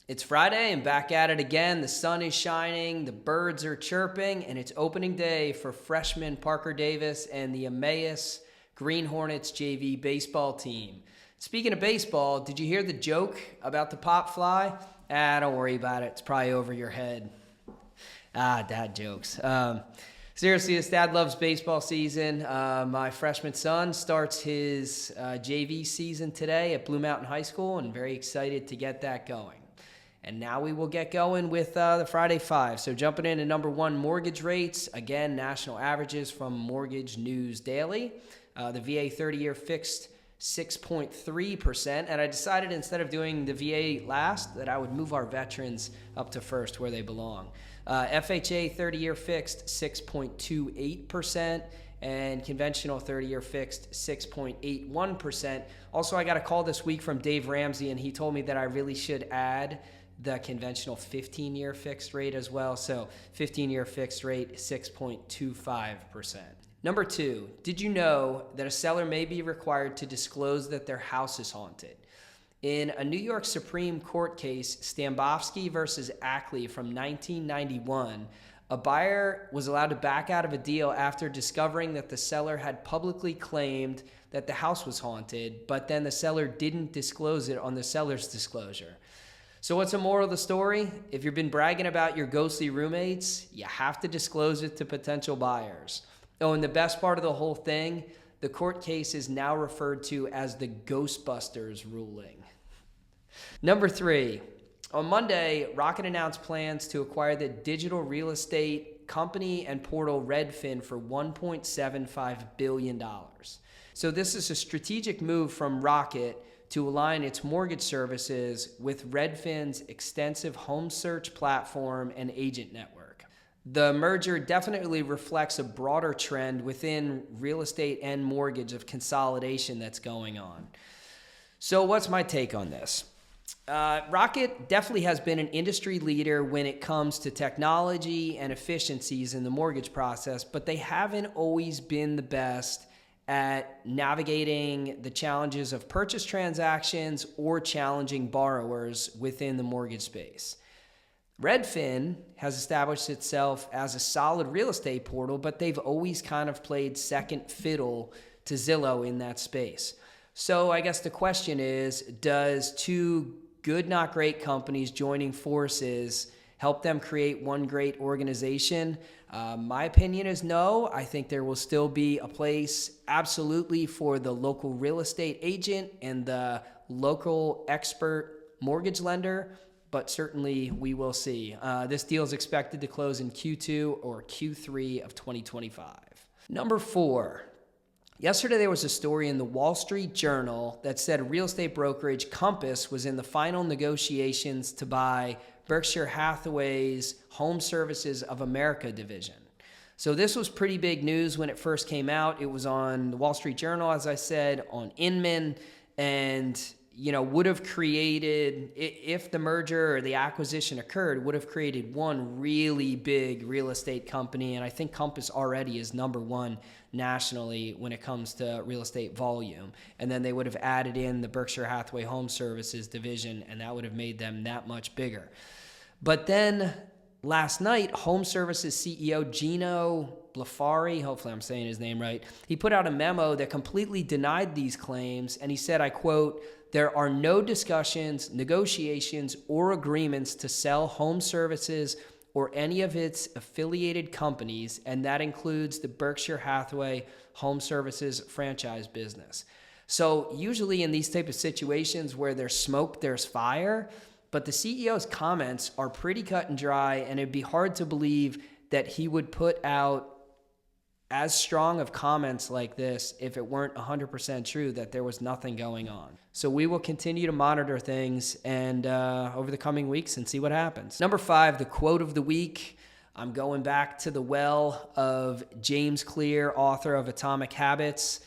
It's Friday and back at it again. The sun is shining, the birds are chirping, and it's opening day for freshman Parker Davis and the Emmaus Green Hornets JV baseball team. Speaking of baseball, did you hear the joke about the pop fly? Don't worry about it. It's probably over your head. Dad jokes. Seriously, this dad loves baseball season. My freshman son starts his JV season today at Blue Mountain High School, and very excited to get that going. And now we will get going with the Friday Five. So jumping into number one, mortgage rates. Again, national averages from Mortgage News Daily. The VA 30-year fixed 6.3%. And I decided instead of doing the VA last that I would move our veterans up to first where they belong. FHA 30-year fixed 6.28%. And conventional 30-year fixed 6.81%. Also, I got a call this week from Dave Ramsey, and he told me that I really should add the conventional 15-year fixed rate as well. So 15-year fixed rate, 6.25%. Number two, did you know that a seller may be required to disclose that their house is haunted? In a New York Supreme Court case, Stambovsky versus Ackley from 1991, a buyer was allowed to back out of a deal after discovering that the seller had publicly claimed that the house was haunted, but then the seller didn't disclose it on the seller's disclosure. So what's the moral of the story? If you've been bragging about your ghostly roommates, you have to disclose it to potential buyers. Oh, and the best part of the whole thing, the court case is now referred to as the Ghostbusters ruling. Number three, on Monday, Rocket announced plans to acquire the digital real estate company and portal Redfin for $1.75 billion. So this is a strategic move from Rocket to align its mortgage services with Redfin's extensive home search platform and agent network. The merger definitely reflects a broader trend within real estate and mortgage of consolidation that's going on. So what's my take on this? Rocket definitely has been an industry leader when it comes to technology and efficiencies in the mortgage process, but they haven't always been the best at navigating the challenges of purchase transactions or challenging borrowers within the mortgage space. Redfin has established itself as a solid real estate portal, but they've always kind of played second fiddle to Zillow in that space. So I guess the question is, does two good, not great companies joining forces help them create one great organization? My opinion is no. I think there will still be a place absolutely for the local real estate agent and the local expert mortgage lender, but certainly we will see. This deal is expected to close in Q2 or Q3 of 2025. Number four, yesterday there was a story in the Wall Street Journal that said real estate brokerage Compass was in the final negotiations to buy Berkshire Hathaway's Home Services of America division. So this was pretty big news when it first came out. It was on the Wall Street Journal, as I said, on Inman, and would have created, if the merger or the acquisition occurred, would have created one really big real estate company. And I think Compass already is number one nationally when it comes to real estate volume. And then they would have added in the Berkshire Hathaway Home Services division, and that would have made them that much bigger. But then last night, Home Services CEO Gino Blafari, hopefully I'm saying his name right, he put out a memo that completely denied these claims, and he said, I quote, "There are no discussions, negotiations, or agreements to sell Home Services or any of its affiliated companies, and that includes the Berkshire Hathaway Home Services franchise business." So usually in these type of situations where there's smoke, there's fire, but the CEO's comments are pretty cut and dry, and it'd be hard to believe that he would put out as strong of comments like this if it weren't 100% true that there was nothing going on. So we will continue to monitor things and over the coming weeks and see what happens. Number five, the quote of the week. I'm going back to the well of James Clear, author of Atomic Habits.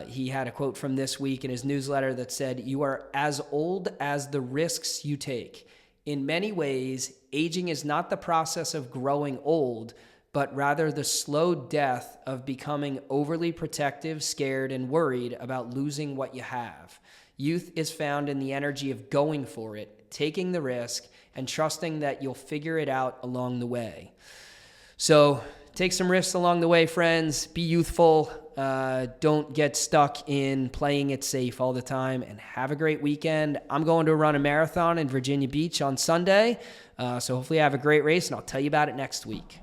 He had a quote from this week in his newsletter that said, "You are as old as the risks you take. In many ways, aging is not the process of growing old, but rather the slow death of becoming overly protective, scared, and worried about losing what you have. Youth is found in the energy of going for it, taking the risk and trusting that you'll figure it out along the way. So take some risks along the way, friends. Be youthful. Don't get stuck in playing it safe all the time, and have a great weekend. I'm going to run a marathon in Virginia Beach on Sunday, so hopefully I have a great race, and I'll tell you about it next week.